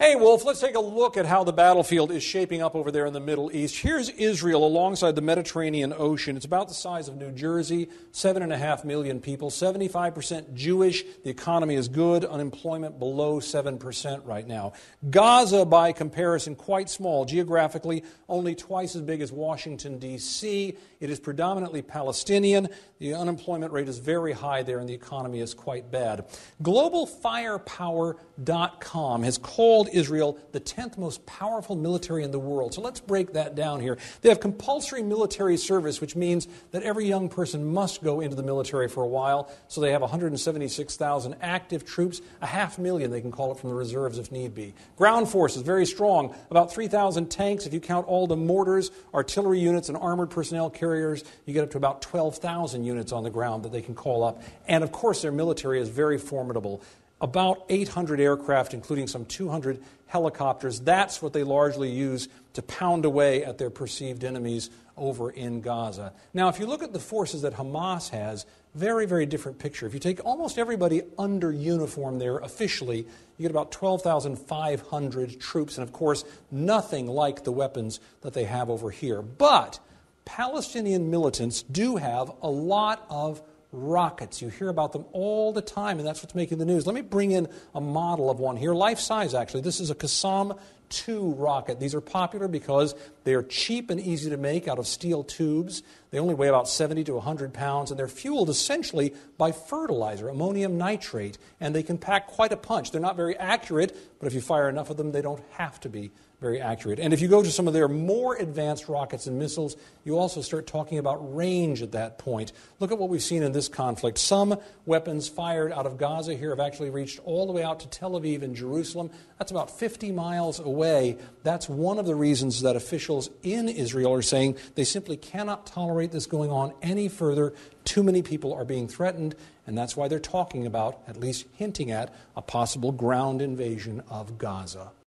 Hey, Wolf, let's take a look at how the battlefield is shaping up over there in the Middle East. Here's Israel alongside the Mediterranean Ocean. It's about the size of New Jersey, 7.5 million people, 75% Jewish. The economy is good, unemployment below 7% right now. Gaza, by comparison, quite small. Geographically, only twice as big as Washington, D.C. It is predominantly Palestinian. The unemployment rate is very high there, and the economy is quite bad. GlobalFirepower.com has called Israel the 10th most powerful military in the world. So let's break that down here. They have compulsory military service, which means that every young person must go into the military for a while. So they have 176,000 active troops, 500,000 they can call it from the reserves if need be. Ground forces, very strong, about 3,000 tanks. If you count all the mortars, artillery units, and armored personnel carriers, you get up to about 12,000 units on the ground that they can call up. And of course, their military is very formidable. About 800 aircraft, including some 200 helicopters. That's what they largely use to pound away at their perceived enemies over in Gaza. Now, if you look at the forces that Hamas has, very, very different picture. If you take almost everybody under uniform there officially, you get about 12,500 troops, and of course, nothing like the weapons that they have over here. But Palestinian militants do have a lot of rockets. You hear about them all the time, and that's what's making the news. Let me bring in a model of one here, life-size actually. This is a Qassam 2 rocket. These are popular because they are cheap and easy to make out of steel tubes. They only weigh about 70 to 100 pounds, and they're fueled essentially by fertilizer, ammonium nitrate, and they can pack quite a punch. They're not very accurate, but if you fire enough of them, they don't have to be very accurate. And if you go to some of their more advanced rockets and missiles, you also start talking about range at that point. Look at what we've seen in this conflict. Some weapons fired out of Gaza here have actually reached all the way out to Tel Aviv and Jerusalem. That's about 50 miles away. That's one of the reasons that officials in Israel are saying they simply cannot tolerate this going on any further. Too many people are being threatened, and that's why they're talking about, at least hinting at, a possible ground invasion of Gaza.